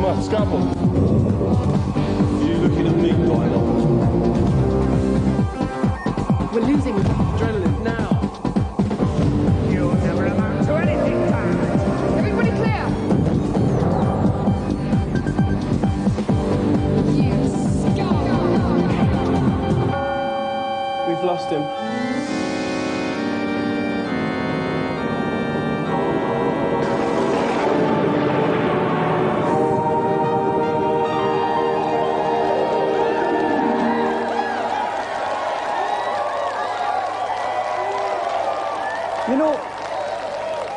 What, scalpel? Are you looking at me, Lionel? We're losing adrenaline now. You'll never amount to anything, Pat. Everybody clear! Yes, go! We've lost him. You know,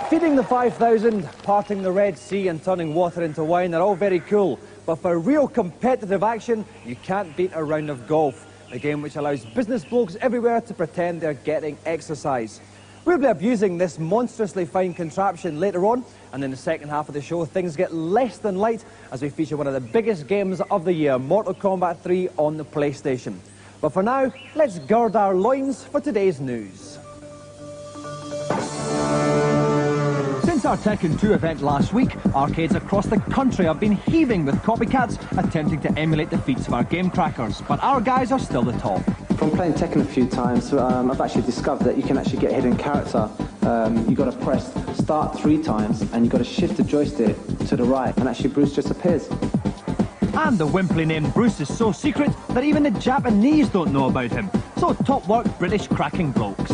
feeding the 5,000, parting the Red Sea and turning water into wine are all very cool, but for real competitive action, you can't beat a round of golf, a game which allows business blokes everywhere to pretend they're getting exercise. We'll be abusing this monstrously fine contraption later on, and in the second half of the show, things get less than light as we feature one of the biggest games of the year, Mortal Kombat 3 on the PlayStation. But for now, let's gird our loins for today's news. Since our Tekken 2 event last week, arcades across the country have been heaving with copycats attempting to emulate the feats of our game crackers, but our guys are still the top. From playing Tekken a few times, I've actually discovered that you can actually get a hidden character. You've got to press start 3 times and you've got to shift the joystick to the right and actually Bruce just appears. And the wimply named Bruce is so secret that even the Japanese don't know about him. So top work, British cracking blokes.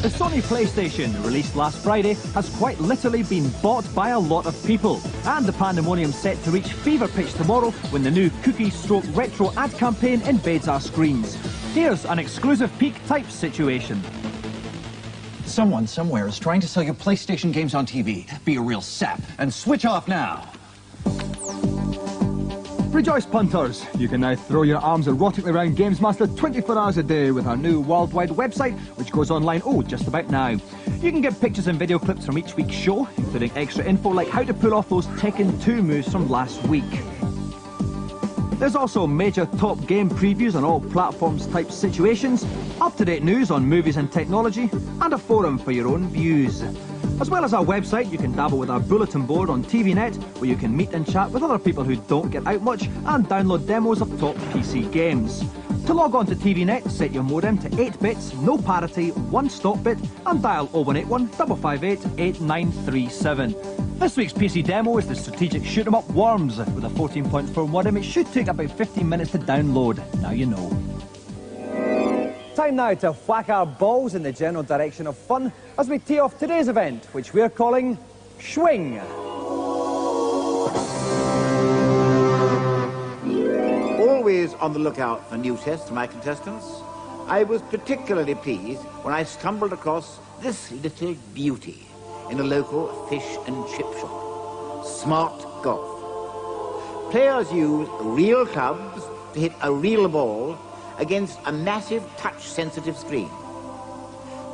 The Sony PlayStation, released last Friday, has quite literally been bought by a lot of people. And the pandemonium's set to reach fever pitch tomorrow when the new cookie-stroke-retro ad campaign invades our screens. Here's an exclusive peek type situation. Someone somewhere is trying to sell you PlayStation games on TV. Be a real sap and switch off now. Rejoice, punters! You can now throw your arms erotically around GamesMaster 24 hours a day with our new worldwide website, which goes online, just about now. You can get pictures and video clips from each week's show, including extra info like how to pull off those Tekken 2 moves from last week. There's also major top game previews on all platforms type situations, up-to-date news on movies and technology, and a forum for your own views. As well as our website, you can dabble with our bulletin board on TVNet, where you can meet and chat with other people who don't get out much and download demos of top PC games. To log on to TVNet, set your modem to 8 bits, no parity, 1 stop bit, and dial 0181 558 8937. This week's PC demo is the strategic shoot-'em-up Worms. With a 14.4 modem, it should take about 15 minutes to download. Now you know. Time now to whack our balls in the general direction of fun as we tee off today's event, which we're calling Schwing. Always on the lookout for new tests for my contestants, I was particularly pleased when I stumbled across this little beauty in a local fish and chip shop. Smart Golf. Players use real clubs to hit a real ball against a massive touch-sensitive screen.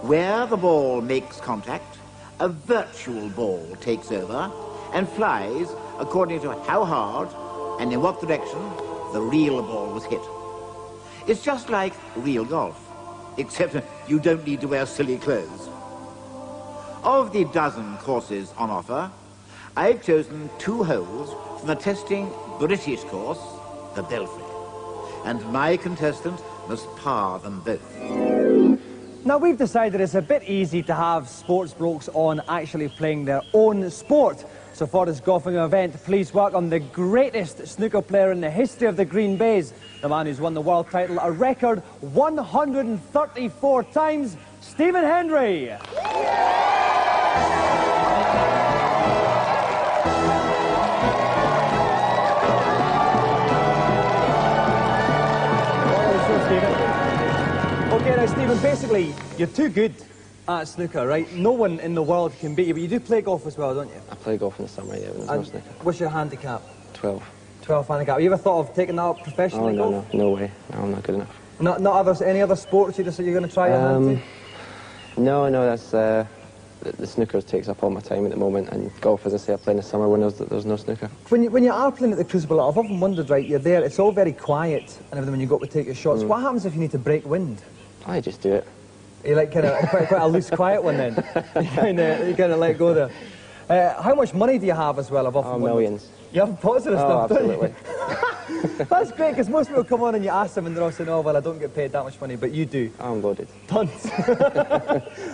Where the ball makes contact, a virtual ball takes over and flies according to how hard and in what direction the real ball was hit. It's just like real golf, except you don't need to wear silly clothes. Of the dozen courses on offer, I've chosen 2 holes from the testing British course, the Belfry. And my contestant must par them both. Now, we've decided it's a bit easy to have sports blokes on actually playing their own sport. So for this golfing event, please welcome the greatest snooker player in the history of the Green Bays, the man who's won the world title a record 134 times, Stephen Hendry. Okay, now, Stephen, basically, you're too good at snooker, right? No one in the world can beat you, but you do play golf as well, don't you? I play golf in the summer, yeah, when there's no snooker. What's your handicap? 12. 12 handicap. Have you ever thought of taking that up professionally? Oh, no way. No, I'm not good enough. Not any other sports you're going to try your hand to? No, that's... The snooker takes up all my time at the moment, and golf, as I say, I play in the summer when there's no snooker. When you are playing at the Crucible, I've often wondered, right, you're there, it's all very quiet and everything when you go up to take your shots. What happens if you need to break wind? I just do it. You like kind of quite a loose, quiet one then. You kind of let go there. How much money do you have as well? I've often wondered. Millions. You have positive stuff, absolutely. don't you? That's great, because most people come on and you ask them and they're all saying, oh, well, I don't get paid that much money, but you do. I'm loaded. Tons.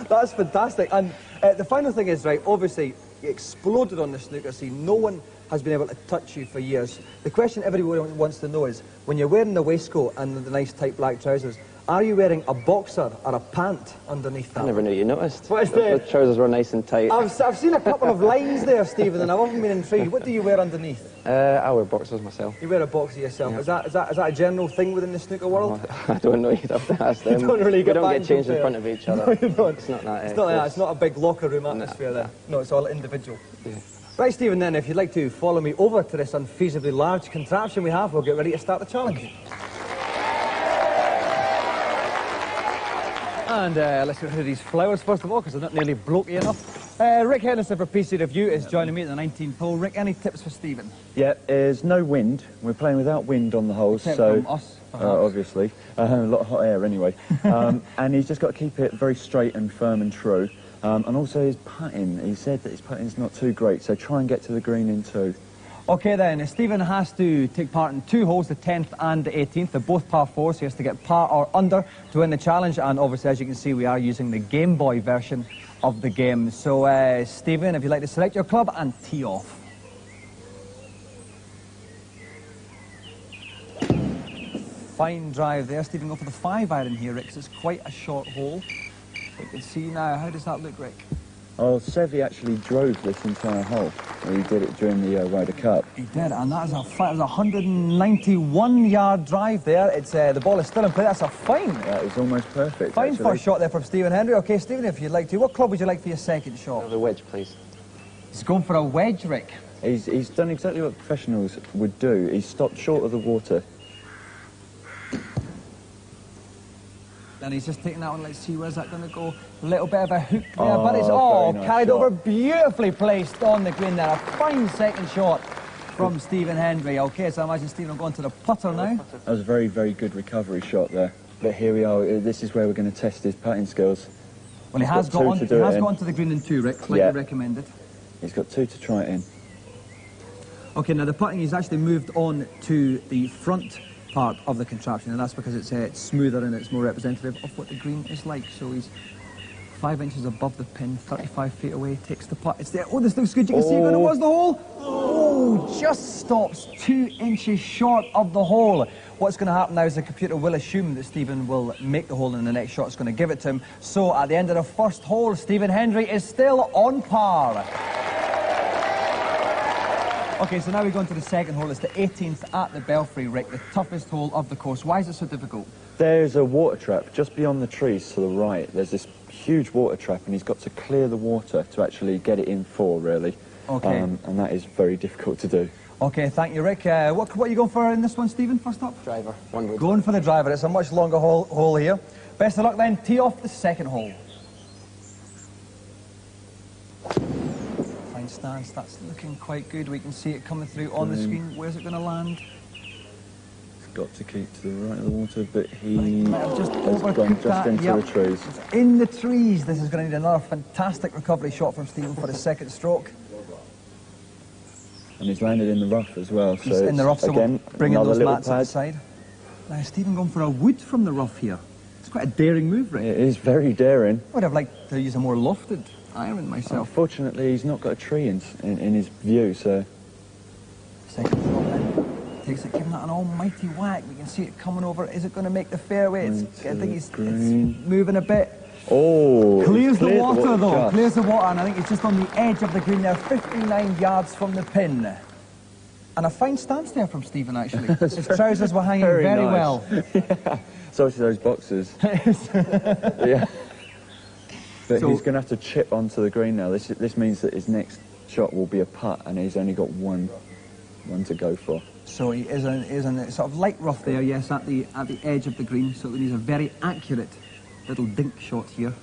That's fantastic. And the final thing is, right, obviously, you exploded on the snooker scene. No one has been able to touch you for years. The question everyone wants to know is, when you're wearing the waistcoat and the nice tight black trousers, are you wearing a boxer or a pant underneath that? I never knew you noticed. What is the trousers were nice and tight. I've seen a couple of lines there, Stephen, and I've often been intrigued. What do you wear underneath? I wear boxers myself. You wear a boxer yourself. Yeah. Is that a general thing within the snooker world? I don't know. You'd have to ask them. You don't really we don't back get changed in there. front of each other. No, you don't. It's not that. It's not like that. It's not a big locker room atmosphere there. No, it's all individual. Yeah. Right, Stephen, then, if you'd like to follow me over to this unfeasibly large contraption we have, we'll get ready to start the challenge. And let's get rid of these flowers first of all, because they're not nearly blokey enough. Rick Henderson for PC Review is joining me at the 19th hole. Rick, any tips for Stephen? Yeah, there's no wind. We're playing without wind on the holes, Except so from us, obviously a lot of hot air anyway. And he's just got to keep it very straight and firm and true. And also his putting. He said that his putting's not too great, so try and get to the green in 2. Okay then, Stephen has to take part in 2 holes, the 10th and the 18th. They're both par 4s, so he has to get par or under to win the challenge. And obviously, as you can see, we are using the Game Boy version of the game. So, Stephen, if you'd like to select your club and tee off. Fine drive there. Stephen, go for the 5-iron here, Rick, 'cause it's quite a short hole. You can see now. How does that look, Rick? Oh, Sevy actually drove this entire hole. He did it during the Ryder Cup. He did, and that is a 191-yard drive there. It's the ball is still in play. That's a fine. That was almost perfect. Fine actually. first shot there from Stephen Hendry. Okay, Stephen, if you'd like to, what club would you like for your second shot? The wedge, please. He's going for a wedge, Rick. He's done exactly what professionals would do. He's stopped short of the water. And he's just taking that one. Let's see, where's that going to go? A little bit of a hook there, Oh, but it's very nice carried shot. over, beautifully placed on the green there. A fine second shot from Stephen Hendry. Okay, so I imagine Stephen will go on to the putter now. That was a very, very good recovery shot there. But here we are. This is where we're going to test his putting skills. Well, he has got onto the green in 2, Rick, like you recommended. He's got 2 to try it in. Okay, now the putting is actually moved on to the front part of the contraption, and that's because it's smoother and it's more representative of what the green is like. So he's 5 inches above the pin, 35 feet away, takes the putt. It's there. Oh, this looks good. You can see it going towards the hole. Oh, just stops 2 inches short of the hole. What's going to happen now is the computer will assume that Stephen will make the hole and the next shot is going to give it to him. So at the end of the first hole, Stephen Hendry is still on par. Okay, so now we go into the second hole. It's the 18th at the Belfry, Rick, the toughest hole of the course. Why is it so difficult? There's a water trap just beyond the trees to the right. There's this huge water trap, and he's got to clear the water to actually get it in 4, really. Okay. And that is very difficult to do. Okay, thank you, Rick. What are you going for in this one, Stephen, first up? Driver, 1 wood. Going for the driver. It's a much longer hole here. Best of luck then. Tee off the second hole. Fine stance. That's looking quite good. We can see it coming through on the screen. Where's it going to land? He's got to keep to the right of the water, but he Might have just has gone overcooked just that. into Yep. the trees. It's in the trees. This is going to need another fantastic recovery shot from Stephen for his second stroke. And he's landed in the rough as well. So He's in the rough, so again, we'll bring in another those little mats at the pad. side. Now, Stephen going for a wood from the rough here. It's quite a daring move, Rick. It is very daring. I would have liked to use a more lofted iron myself. Unfortunately, he's not got a tree in his view, so... Second shot then. Takes it, giving that an almighty whack. We can see it coming over. Is it going to make the fairway? I think it's moving a bit. Oh! Clears the cleared water though. just. Clears the water, and I think it's just on the edge of the green there, 59 yards from the pin. And a fine stance there from Stephen, actually. His trousers were hanging very nice. well. Yeah. So to those boxes. Yeah. But So- he's going to have to chip onto the green now. This means that his next shot will be a putt, and he's only got one to go for. So he is in a sort of light rough there, yes, at the edge of the green. So he's a very accurate little dink shot here.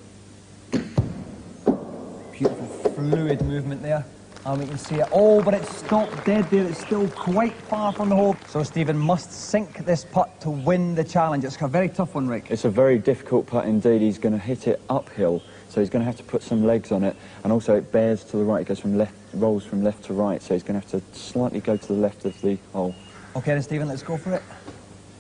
Beautiful fluid movement there. And we can see it. Oh, but it's stopped dead there. It's still quite far from the hole. So Stephen must sink this putt to win the challenge. It's a very tough one, Rick. It's a very difficult putt indeed. He's going to hit it uphill, so he's going to have to put some legs on it. And also it bears to the right. It goes from left, rolls from left to right, so he's going to have to slightly go to the left of the hole. Okay then, Stephen, let's go for it.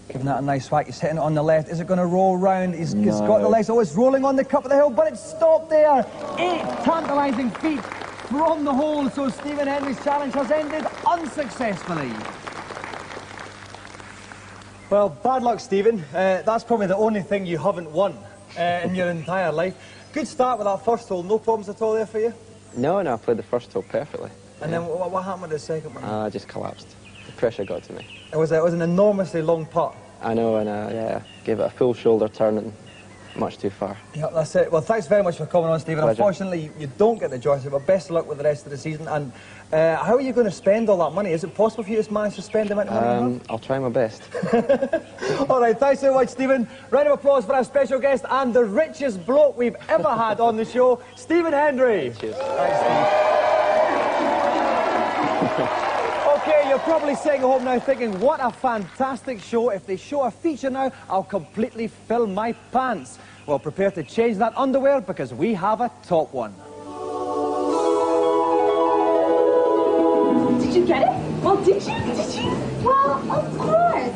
Giving that a nice whack. He's hitting it on the left. Is it going to roll round? He's got the legs. Oh, it's rolling on the cup of the hill, but it's stopped there. 8 tantalising feet from the hole. So Stephen Hendry's challenge has ended unsuccessfully. Well, bad luck, Stephen. That's probably the only thing you haven't won in your entire life. Good start with that first hole. No problems at all there for you? No, I played the first hole perfectly. And then what happened with the second one? I just collapsed. The pressure got to me. It was an enormously long putt. I know, and yeah, gave it a full shoulder turn and much too far. Yeah, that's it. Well, thanks very much for coming on, Stephen. Pleasure. Unfortunately, you don't get the joystick, but best of luck with the rest of the season. And how are you going to spend all that money? Is it possible for you to manage to spend the amount of money you have? I'll try my best. All right, thanks so much, Stephen. Round of applause for our special guest and the richest bloke we've ever had on the show, Stephen Hendry. Cheers. Thanks, Steve. Okay, you're probably sitting at home now thinking, what a fantastic show. If they show a feature now, I'll completely fill my pants. Well, prepare to change that underwear because we have a top one. Did you get it? Well, did you? Did you? Well, of course.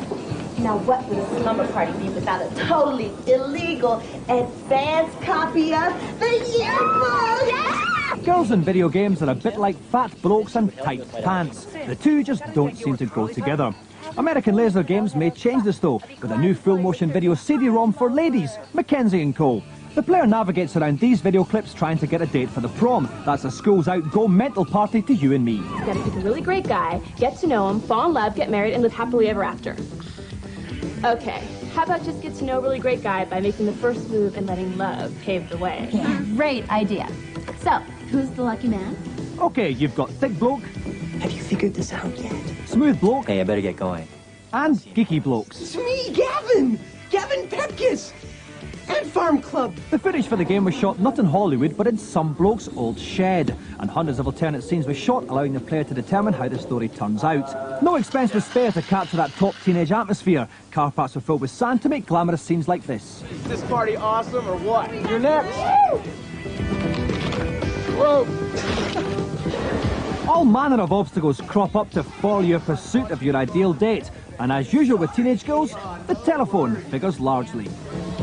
Now, what would a slumber party be without a totally illegal advanced copy of the yearbook? Yeah! Girls in video games are a bit like fat blokes and tight pants. The two just don't seem to go together. American Laser Games may change this though, with a new full-motion video CD-ROM for ladies, Mackenzie & Co. The player navigates around these video clips trying to get a date for the prom. That's a school's out, go mental party to you and me. You gotta pick a really great guy, get to know him, fall in love, get married, and live happily ever after. Okay, how about just get to know a really great guy by making the first move and letting love pave the way? Great idea. So, who's the lucky man? Okay, you've got thick bloke. Have you figured this out yet? Smooth bloke. Hey, I better get going. And geeky blokes. It's me, Gavin! Gavin Pepkis! And Farm Club! The footage for the game was shot not in Hollywood, but in some bloke's old shed. And hundreds of alternate scenes were shot, allowing the player to determine how the story turns out. No expense was spared to capture that top teenage atmosphere. Car parks were filled with sand to make glamorous scenes like this. Is this party awesome or what? You're next! Whoa! All manner of obstacles crop up to foil your pursuit of your ideal date. And as usual with teenage girls, the telephone figures largely.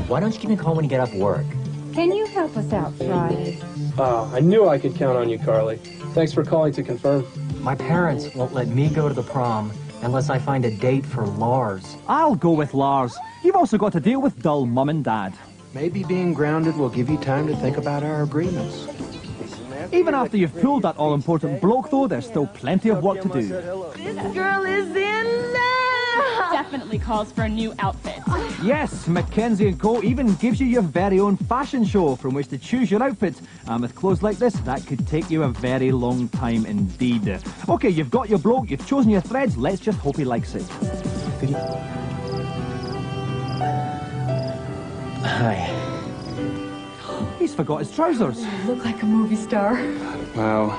Why don't you give me a call when you get off work? Can you help us out Friday? Oh, I knew I could count on you, Carly. Thanks for calling to confirm. My parents won't let me go to the prom unless I find a date for Lars. I'll go with Lars. You've also got to deal with dull mum and dad. Maybe being grounded will give you time to think about our agreements. Even after you've pulled that all-important bloke, though, there's still plenty of work to do. This girl is in love! Definitely calls for a new outfit. Yes, Mackenzie & Co. even gives you your very own fashion show from which to choose your outfit. And with clothes like this, that could take you a very long time indeed. OK, you've got your bloke, you've chosen your threads, let's just hope he likes it. Hi. He's forgot his trousers. You look like a movie star. Wow,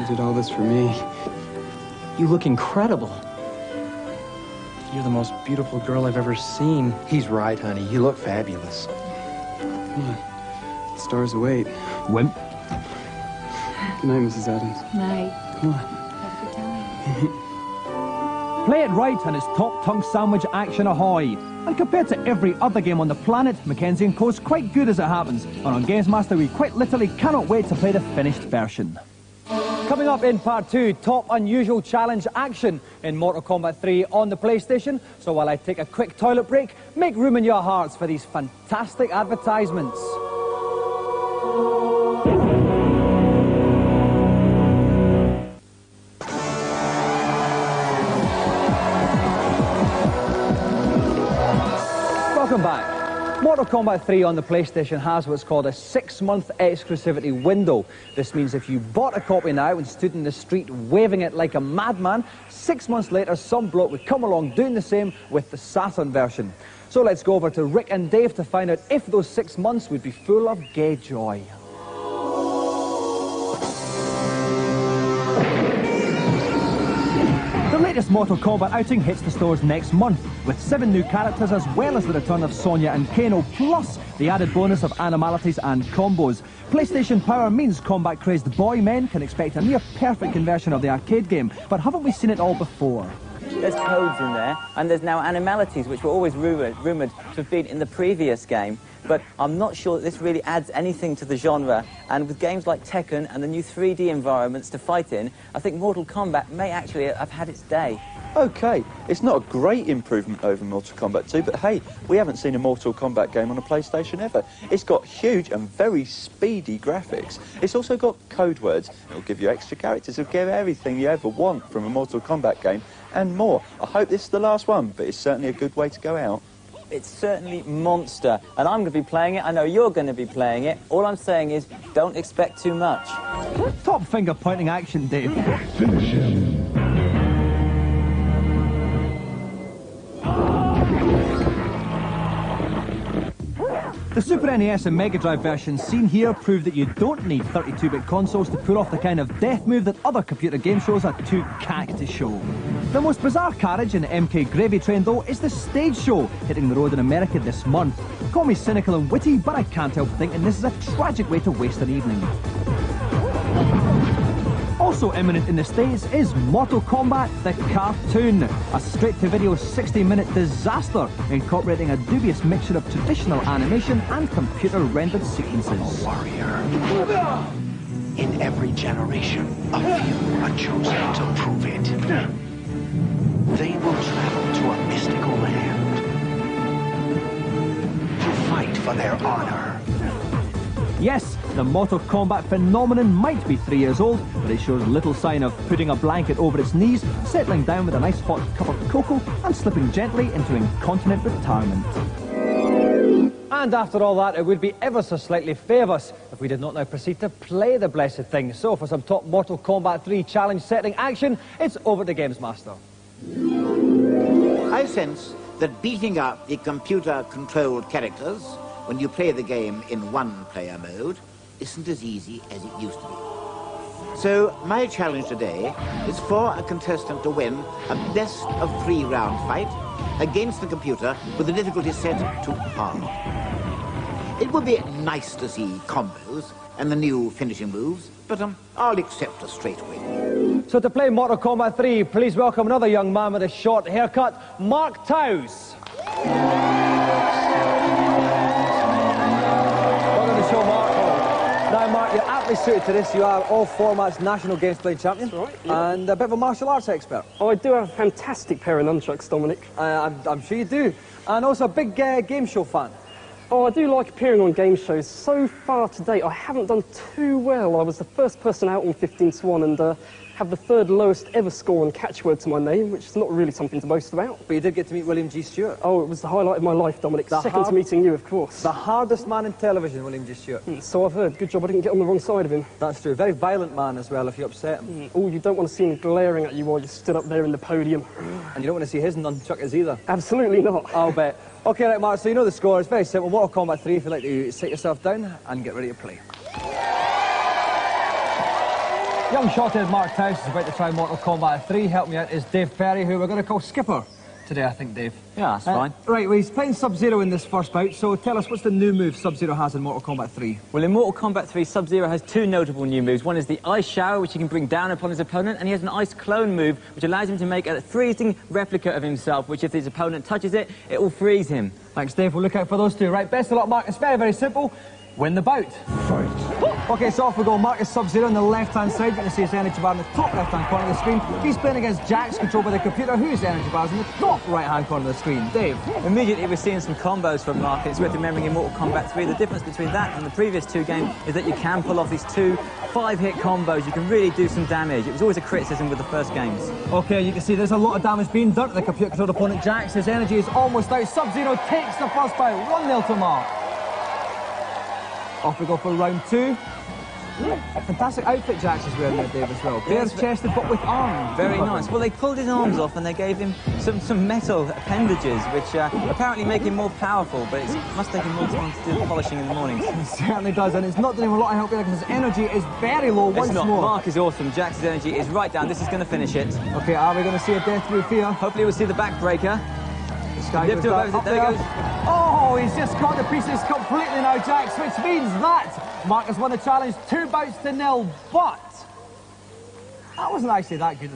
you did all this for me. You look incredible. You're the most beautiful girl I've ever seen. He's right, honey. You look fabulous. Come on. The stars await. Wimp. Good night, Mrs. Adams. Night. Come on. Have a good time. Play it right and it's top tongue sandwich action ahoy. And compared to every other game on the planet, Mackenzie & Co.'s quite good as it happens. And on GamesMaster, we quite literally cannot wait to play the finished version. Coming up in part 2, top unusual challenge action in Mortal Kombat 3 on the PlayStation. So while I take a quick toilet break, make room in your hearts for these fantastic advertisements. Welcome back. Mortal Kombat 3 on the PlayStation has what's called a 6-month exclusivity window. This means if you bought a copy now and stood in the street waving it like a madman, 6 months later some bloke would come along doing the same with the Saturn version. So let's go over to Rick and Dave to find out if those 6 months would be full of gay joy. latest Mortal Kombat outing hits the stores next month, with 7 new characters as well as the return of Sonya and Kano, plus the added bonus of animalities and combos. PlayStation Power means combat-crazed boy men can expect a near-perfect conversion of the arcade game, but haven't we seen it all before? There's codes in there, and there's now animalities, which were always rumoured to have been in the previous game, but I'm not sure that this really adds anything to the genre, and with games like Tekken and the new 3D environments to fight in, I think Mortal Kombat may actually have had its day. OK, it's not a great improvement over Mortal Kombat 2, but hey, we haven't seen a Mortal Kombat game on a PlayStation ever. It's got huge and very speedy graphics. It's also got code words. It'll give you extra characters. It'll give everything you ever want from a Mortal Kombat game and more. I hope this is the last one, but it's certainly a good way to go out. It's certainly monster, and I'm going to be playing it. I know you're going to be playing it. All I'm saying is, don't expect too much. Top finger pointing action, Dave. Finish him. The Super NES and Mega Drive versions seen here prove that you don't need 32-bit consoles to pull off the kind of death move that other computer game shows are too cack to show. The most bizarre carriage in the MK Gravy Train, though, is the Stage Show, hitting the road in America this month. Call me cynical and witty, but I can't help thinking this is a tragic way to waste an evening. Also imminent in the States is Mortal Kombat the Cartoon, a straight-to-video 60-minute disaster incorporating a dubious mixture of traditional animation and computer-rendered sequences. Warrior. In every generation, a few are chosen to prove it. They will travel to a mystical land to fight for their honor. Yes, the Mortal Kombat phenomenon might be 3 years old, but it shows little sign of putting a blanket over its knees, settling down with a nice hot cup of cocoa, and slipping gently into incontinent retirement. And after all that, it would be ever so slightly fair of us if we did not now proceed to play the blessed thing. So for some top Mortal Kombat 3 challenge setting action, it's over to GamesMaster. I sense that beating up the computer-controlled characters when you play the game in one-player mode isn't as easy as it used to be. So my challenge today is for a contestant to win a best-of-3 round fight against the computer with the difficulty set to hard. It would be nice to see combos and the new finishing moves, but I'll accept a straight win. So to play Mortal Kombat 3, please welcome another young man with a short haircut, Mark Towse. Now, Mark, you're aptly suited to this. You are all formats national games play champion, right, yeah. And a bit of a martial arts expert. Oh, I do have a fantastic pair of nunchucks, Dominic. I'm sure you do. And also a big game show fan. Oh, I do like appearing on game shows. So far to date, I haven't done too well. I was the first person out on 15 to 1 and have the 3rd lowest ever score on catchword to my name, which is not really something to boast about. But you did get to meet William G. Stewart. Oh, it was the highlight of my life, Dominic. Second to meeting you, of course. The hardest man in television, William G. Stewart. So I've heard. Good job I didn't get on the wrong side of him. That's true. Very violent man as well, if you upset him. Oh, you don't want to see him glaring at you while you stood up there in the podium. And you don't want to see his nunchuckers either. Absolutely not. I'll bet. OK, right, Mark, so you know the score. It's very simple. Mortal Kombat 3, if you'd like to sit yourself down and get ready to play. Young short-haired Mark Towse is about to try Mortal Kombat 3. Help me out is Dave Ferry, who we're going to call Skipper today, I think, Dave. Yeah, that's fine. Right, well, he's playing Sub-Zero in this first bout, so tell us, what's the new move Sub-Zero has in Mortal Kombat 3? Well, in Mortal Kombat 3, Sub-Zero has 2 notable new moves. One is the Ice Shower, which he can bring down upon his opponent, and he has an Ice Clone move, which allows him to make a freezing replica of himself, which if his opponent touches it, it will freeze him. Thanks, Dave. We'll look out for those 2. Right, best of luck, Mark. It's very, very simple. Win the bout. Fight. OK, so off we go. Mark is Sub-Zero on the left-hand side. You can see his energy bar in the top left-hand corner of the screen. He's playing against Jax, controlled by the computer, whose energy bar is in the top right-hand corner of the screen. Dave? Immediately we're seeing some combos from Mark. It's worth remembering in Mortal Kombat 3, the difference between that and the previous 2 games is that you can pull off these 2 5-hit combos. You can really do some damage. It was always a criticism with the first games. OK, you can see there's a lot of damage being done to the computer-controlled opponent Jax. His energy is almost out. Sub-Zero takes the first bout. 1-0 to Mark. Off we go for round 2. Fantastic outfit Jax is wearing there, Dave, as well. Bare-chested but with arms. Very nice. Well, they pulled his arms off and they gave him some metal appendages, which apparently make him more powerful, but it must take him more time to do the polishing in the mornings. It certainly does, and it's not doing a lot of help either because his energy is very low once more. Mark is awesome. Jax's energy is right down. This is going to finish it. Okay, are we going to see a death through fear? Hopefully we'll see the backbreaker. This guy There he goes. Oh, he's just cut to pieces completely now, Jax, which means that Mark has won the challenge 2-0, but that wasn't actually that good,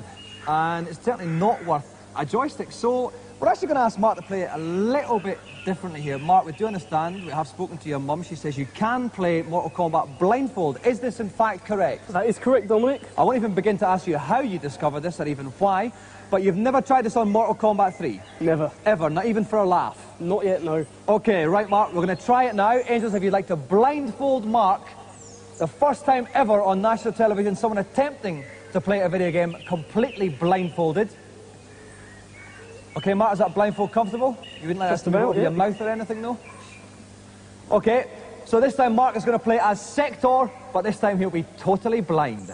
and it's certainly not worth a joystick. So we're actually going to ask Mark to play it a little bit differently here. Mark, we do understand, we have spoken to your mum, she says you can play Mortal Kombat blindfold. Is this in fact correct? That is correct, Dominic. I won't even begin to ask you how you discovered this or even why, but you've never tried this on Mortal Kombat 3? Never. Ever, not even for a laugh? Not yet, no. Okay, right, Mark, we're going to try it now. Angels, if you'd like to blindfold Mark, the first time ever on national television, someone attempting to play a video game completely blindfolded. Okay, Mark, is that blindfold comfortable? You wouldn't let us to move your mouth or anything, no? Okay, so this time Mark is going to play as Sector, but this time he'll be totally blind.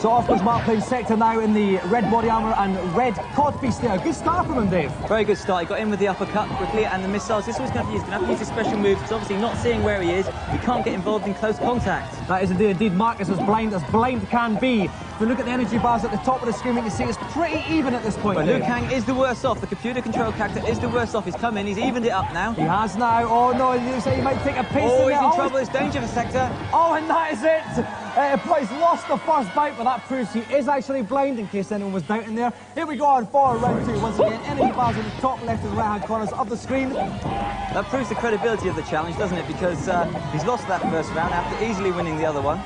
So off goes Mark playing Sector now in the red body armour and red codpiece there. Good start from him, Dave. Very good start. He got in with the uppercut quickly and the missiles. This was going to have to use his special moves because obviously not seeing where he is, he can't get involved in close contact. That is indeed. Mark is as blind can be. If we look at the energy bars at the top of the screen, we can see it's pretty even at this point. But Liu Kang is the worst off. The computer control character is the worst off. He's come in, he's evened it up now. He has now. Oh no, you say he might take a piece. Oh, he's in trouble. It's danger for Sector. Oh, and that is it. He's lost the first bite, but that proves he is actually blind, in case anyone was doubting there. Here we go on for round 2. Once again, energy bars in the top left and right-hand corners of the screen. That proves the credibility of the challenge, doesn't it? Because he's lost that first round after easily winning the other one.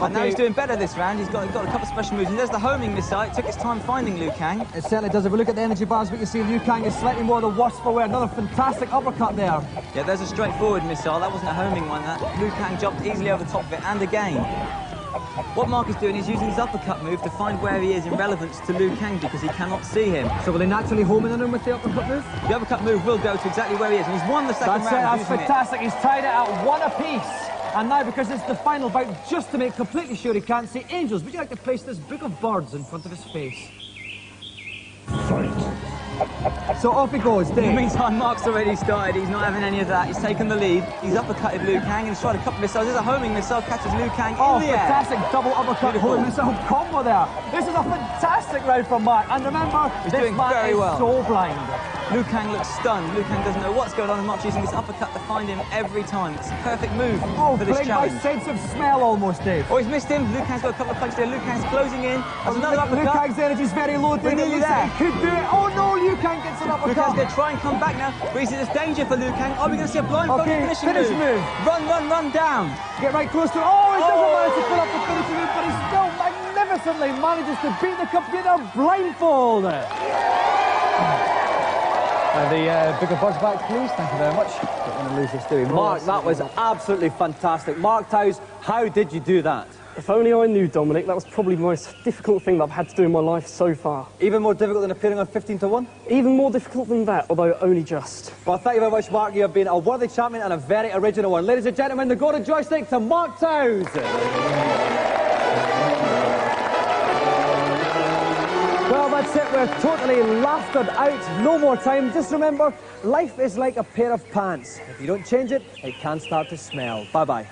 And now he's doing better this round. He's got a couple of special moves. And there's the homing missile. It took its time finding Liu Kang. It certainly does. If we look at the energy bars, we can see Liu Kang is slightly more the worse for wear. Another fantastic uppercut there. Yeah, there's a straightforward missile. That wasn't a homing one. That Liu Kang jumped easily over the top of it. And again. What Mark is doing is using his uppercut move to find where he is in relevance to Liu Kang because he cannot see him. So will he naturally home in on him with the uppercut move? The uppercut move will go to exactly where he is, and he's won the second round. That's fantastic. He's tied it at 1 apiece. And now, because it's the final bout, just to make completely sure he can't see, Angels, would you like to place this book of birds in front of his face? So off he goes, Dave. In the meantime, Mark's already started. He's not having any of that. He's taken the lead. He's uppercutted Liu Kang and he's tried a couple of missiles. There's a homing missile, catches Liu Kang in the air. Fantastic double uppercut, homing missile combo there. This is a fantastic round from Mark. And remember, he's doing very well. So blind. Liu Kang looks stunned. Liu Kang doesn't know what's going on and Mark's using his uppercut to find him every time. It's a perfect move for this challenge. By sense of smell almost, Dave. Oh, he's missed him. Liu Kang's got a couple of punches there. Liu Kang's closing in. There's another uppercut. Liu Kang's energy's very low. We're nearly there. He could do it. Oh no, Liu Kang gets an uppercut. Liu Kang's going to try and come back now. But he's in this danger for Liu Kang. Are we going to see a blindfolded finishing move? Run down. Get right close to it. Oh, he doesn't manage to pull up the finishing move, but he still magnificently manages to beat the computer blindfold. And the bigger buzz back, please. Thank you very much. Don't want to lose this, do we? Mark, that was absolutely fantastic. Mark Towes, how did you do that? If only I knew, Dominic. That was probably the most difficult thing that I've had to do in my life so far. Even more difficult than appearing on 15 to 1? Even more difficult than that, although only just. Well, thank you very much, Mark. You have been a worthy champion and a very original one. Ladies and gentlemen, the golden joystick to Mark Towes. Well, that's it. We're totally laughed out. No more time. Just remember, life is like a pair of pants. If you don't change it, it can start to smell. Bye-bye.